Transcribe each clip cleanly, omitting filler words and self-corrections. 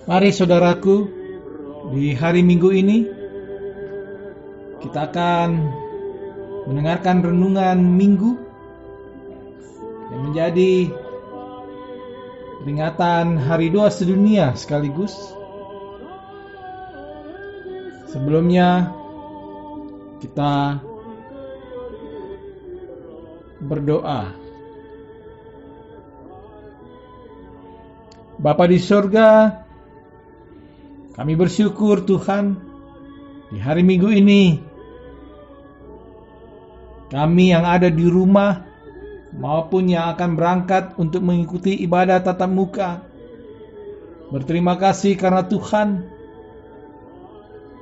Mari saudaraku, di hari Minggu ini kita akan mendengarkan renungan Minggu yang menjadi peringatan Hari Doa Sedunia sekaligus. Sebelumnya kita berdoa. Bapa di sorga, kami bersyukur Tuhan, di hari Minggu ini kami yang ada di rumah maupun yang akan berangkat untuk mengikuti ibadah tatap muka, berterima kasih karena Tuhan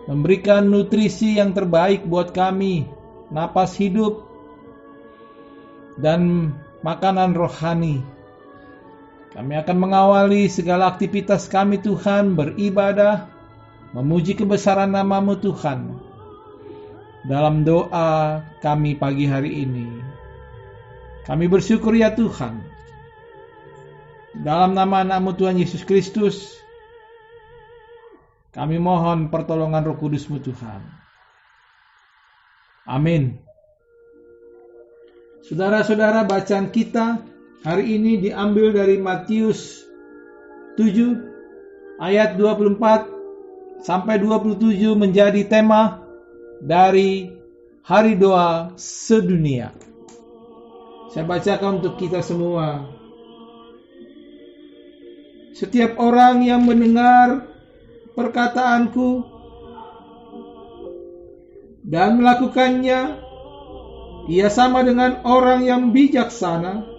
memberikan nutrisi yang terbaik buat kami, napas hidup dan makanan rohani. Kami akan mengawali segala aktivitas kami Tuhan, beribadah, memuji kebesaran nama-Mu Tuhan. Dalam doa kami pagi hari ini, kami bersyukur ya Tuhan. Dalam nama anak-Mu Tuhan Yesus Kristus, kami mohon pertolongan Roh Kudus-Mu Tuhan. Amin. Saudara-saudara, bacaan kita hari ini diambil dari Matius 7 ayat 24 sampai 27 menjadi tema dari Hari Doa Sedunia. Saya bacakan untuk kita semua. Setiap orang yang mendengar perkataanku dan melakukannya, ia sama dengan orang yang bijaksana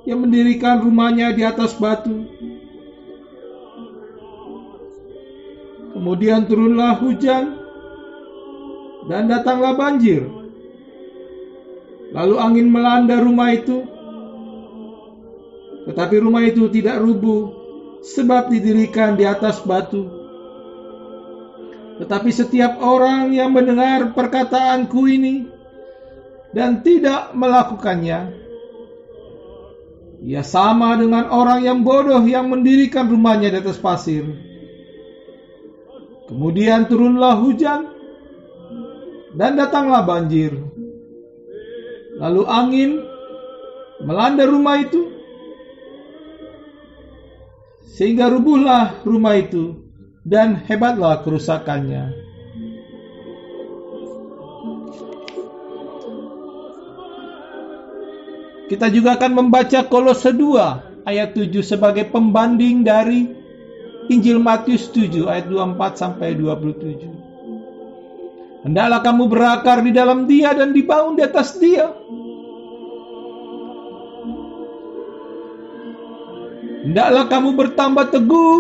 yang mendirikan rumahnya di atas batu. Kemudian turunlah hujan dan datanglah banjir. Lalu angin melanda rumah itu, tetapi rumah itu tidak rubuh sebab didirikan di atas batu. Tetapi setiap orang yang mendengar perkataanku ini dan tidak melakukannya, ia sama dengan orang yang bodoh yang mendirikan rumahnya di atas pasir. Kemudian turunlah hujan dan datanglah banjir. Lalu angin melanda rumah itu, sehingga rubuhlah rumah itu dan hebatlah kerusakannya. Kita juga akan membaca Kolose 2 ayat 7 sebagai pembanding dari Injil Matius 7 ayat 24 sampai 27. Hendaklah kamu berakar di dalam Dia dan dibangun di atas Dia. Hendaklah kamu bertambah teguh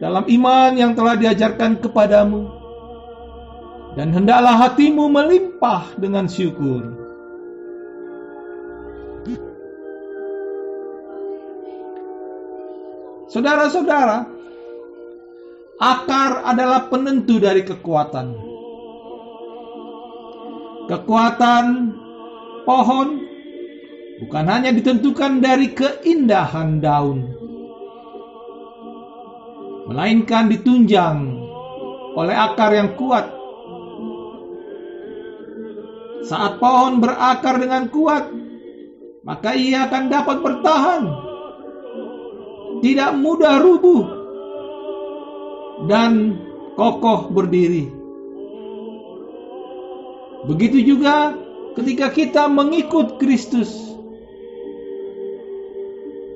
dalam iman yang telah diajarkan kepadamu, dan hendaklah hatimu melimpah dengan syukur. Saudara-saudara, akar adalah penentu dari kekuatan. Kekuatan pohon bukan hanya ditentukan dari keindahan daun, melainkan ditunjang oleh akar yang kuat. Saat pohon berakar dengan kuat, maka ia akan dapat bertahan, tidak mudah rubuh, dan kokoh berdiri. Begitu juga ketika kita mengikut Kristus.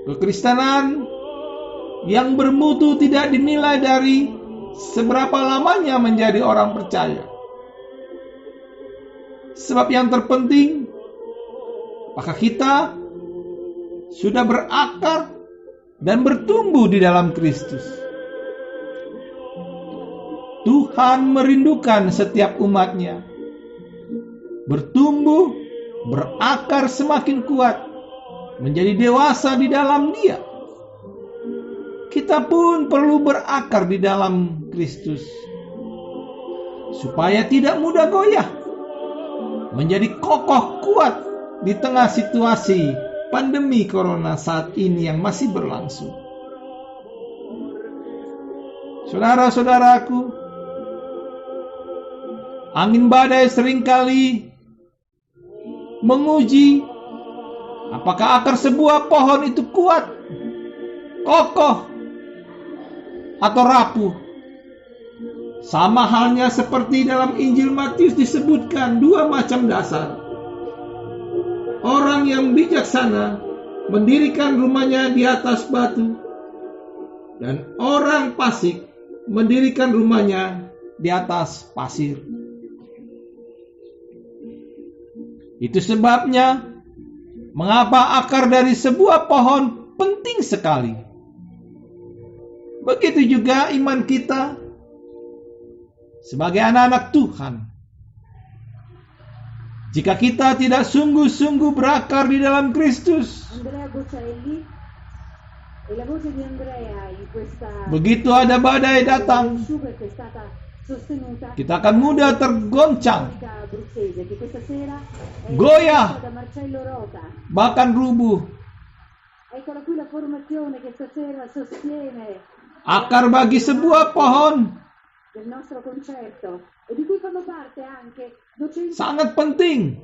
Kekristenan yang bermutu tidak dinilai dari seberapa lamanya menjadi orang percaya. Sebab yang terpenting, apakah kita sudah berakar dan bertumbuh di dalam Kristus. Tuhan merindukan setiap umatnya bertumbuh, berakar semakin kuat, menjadi dewasa di dalam Dia. Kita pun perlu berakar di dalam Kristus, supaya tidak mudah goyah, menjadi kokoh kuat di tengah situasi pandemi corona saat ini yang masih berlangsung. Saudara-saudaraku, angin badai seringkali menguji apakah akar sebuah pohon itu kuat, kokoh, atau rapuh. Sama halnya seperti dalam Injil Matius disebutkan dua macam dasar. Orang yang bijaksana mendirikan rumahnya di atas batu, dan orang fasik mendirikan rumahnya di atas pasir. Itu sebabnya mengapa akar dari sebuah pohon penting sekali. Begitu juga iman kita sebagai anak-anak Tuhan. Jika kita tidak sungguh-sungguh berakar di dalam Kristus, begitu ada badai datang, kita akan mudah tergoncang, goyah, bahkan rubuh. Akar bagi sebuah pohon sangat penting.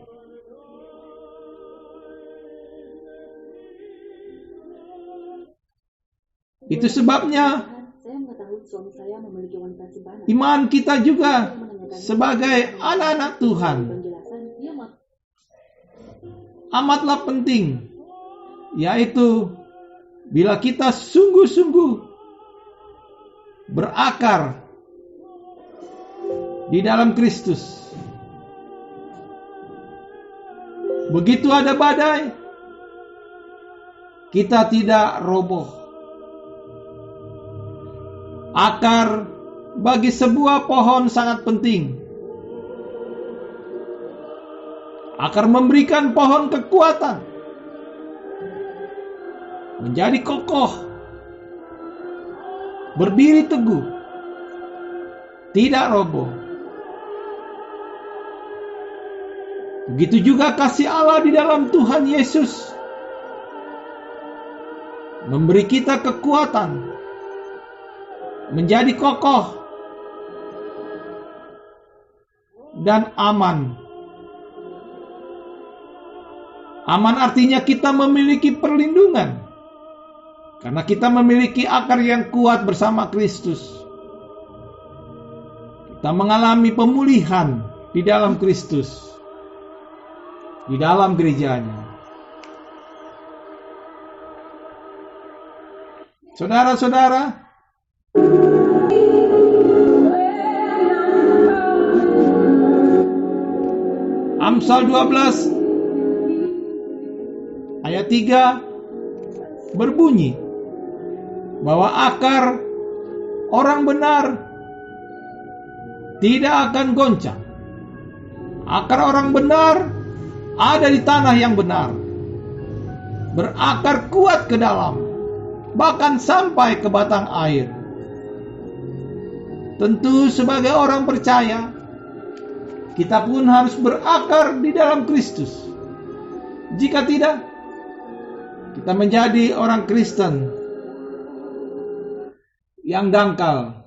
Itu sebabnya iman kita juga sebagai anak-anak Tuhan amatlah penting, yaitu bila kita sungguh-sungguh berakar di dalam Kristus. Begitu ada badai, kita tidak roboh. Akar bagi sebuah pohon sangat penting. Akar memberikan pohon kekuatan, menjadi kokoh, berdiri teguh, tidak roboh. Begitu juga kasih Allah di dalam Tuhan Yesus memberi kita kekuatan menjadi kokoh dan aman. Aman artinya kita memiliki perlindungan karena kita memiliki akar yang kuat bersama Kristus. Kita mengalami pemulihan di dalam Kristus, di dalam gerejanya. Saudara-saudara, Amsal 12 ayat 3 berbunyi bahwa akar orang benar tidak akan goncang. Akar orang benar ada di tanah yang benar, berakar kuat ke dalam, bahkan sampai ke batang air. Tentu sebagai orang percaya, kita pun harus berakar di dalam Kristus. Jika tidak, kita menjadi orang Kristen yang dangkal.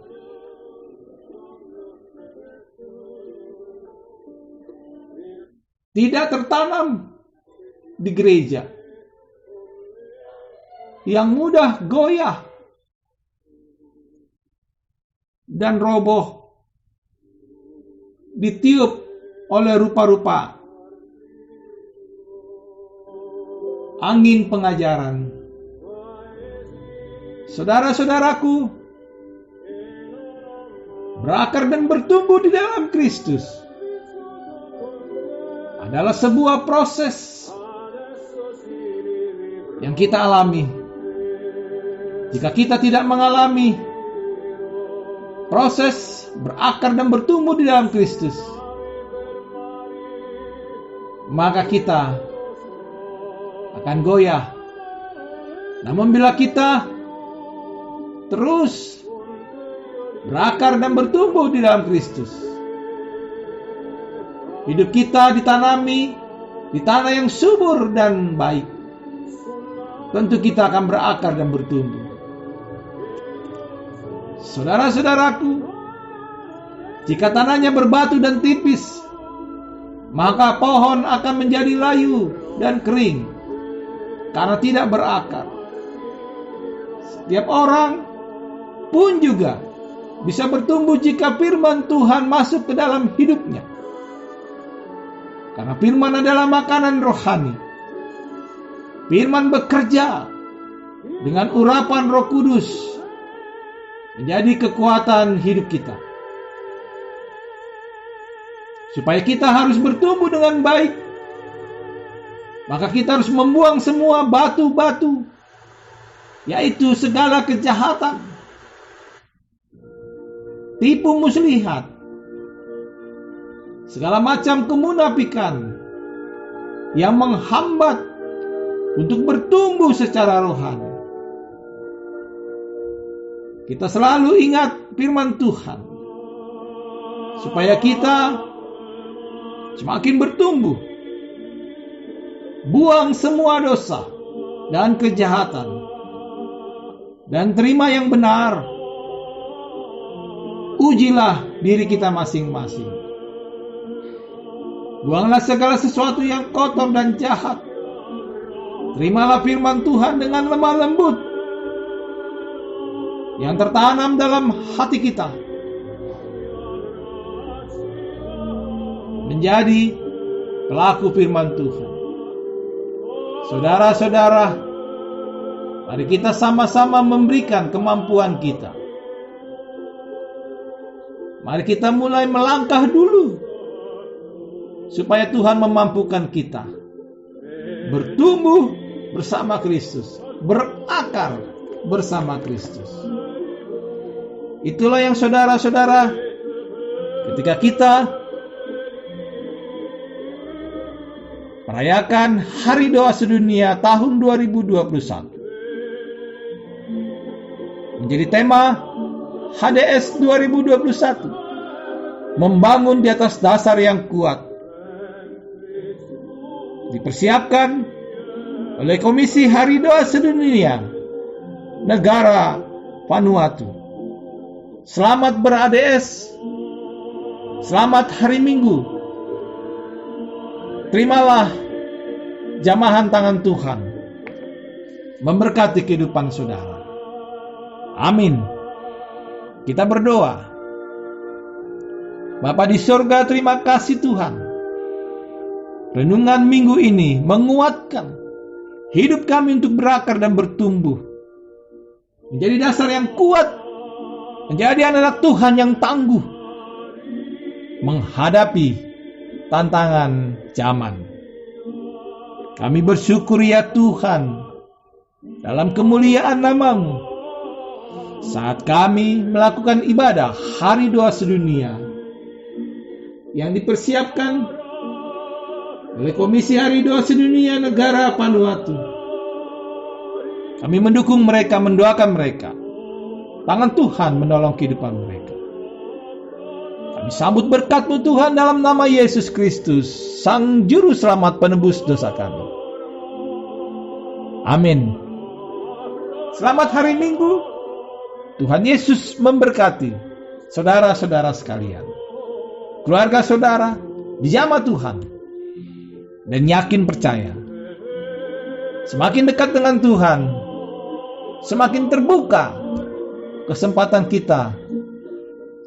Tidak tertanam di gereja, yang mudah goyah dan roboh ditiup oleh rupa-rupa angin pengajaran. Saudara-saudaraku, berakar dan bertumbuh di dalam Kristus adalah sebuah proses yang kita alami. Jika kita tidak mengalami proses berakar dan bertumbuh di dalam Kristus, maka kita akan goyah. Namun bila kita terus berakar dan bertumbuh di dalam Kristus, hidup kita ditanami di tanah yang subur dan baik, tentu kita akan berakar dan bertumbuh. Saudara-saudaraku, jika tanahnya berbatu dan tipis, maka pohon akan menjadi layu dan kering karena tidak berakar. Setiap orang pun juga bisa bertumbuh jika firman Tuhan masuk ke dalam hidupnya. Karena firman adalah makanan rohani. Firman bekerja dengan urapan Roh Kudus menjadi kekuatan hidup kita. Supaya kita harus bertumbuh dengan baik, maka kita harus membuang semua batu-batu, yaitu segala kejahatan, tipu muslihat, segala macam kemunafikan yang menghambat untuk bertumbuh secara rohani. Kita selalu ingat firman Tuhan, supaya kita semakin bertumbuh. Buang semua dosa dan kejahatan, dan terima yang benar. Ujilah diri kita masing-masing. Buanglah segala sesuatu yang kotor dan jahat. Terimalah firman Tuhan dengan lemah lembut yang tertanam dalam hati kita, menjadi pelaku firman Tuhan. Saudara-saudara, mari kita sama-sama memberikan kemampuan kita. Mari kita mulai melangkah dulu, supaya Tuhan memampukan kita bertumbuh bersama Kristus, berakar bersama Kristus. Itulah yang saudara-saudara, ketika kita merayakan Hari Doa Sedunia tahun 2021, menjadi tema HDS 2021, membangun di atas dasar yang kuat, dipersiapkan oleh Komisi Hari Doa Sedunia Negara Vanuatu. Selamat ber-ADS, selamat hari Minggu. Terimalah jamahan tangan Tuhan memberkati kehidupan saudara. Amin. Kita berdoa. Bapa di surga, terima kasih Tuhan. Renungan minggu ini menguatkan hidup kami untuk berakar dan bertumbuh, menjadi dasar yang kuat, menjadi anak Tuhan yang tangguh menghadapi tantangan zaman. Kami bersyukur ya Tuhan, dalam kemuliaan nama-Mu, saat kami melakukan ibadah Hari Doa Sedunia yang dipersiapkan oleh Komisi Hari Doa Sedunia Negara Vanuatu. Kami mendukung mereka, mendoakan mereka. Tangan Tuhan menolong kehidupan mereka. Kami sambut berkat-Mu Tuhan dalam nama Yesus Kristus, Sang Juru Selamat penebus dosa kami. Amin. Selamat hari Minggu. Tuhan Yesus memberkati saudara-saudara sekalian. Keluarga saudara dijamah Tuhan, dan yakin percaya. Semakin dekat dengan Tuhan, semakin terbuka kesempatan kita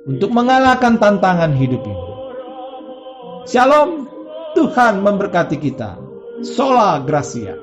untuk mengalahkan tantangan hidup ini. Shalom, Tuhan memberkati kita. Sola Gracia.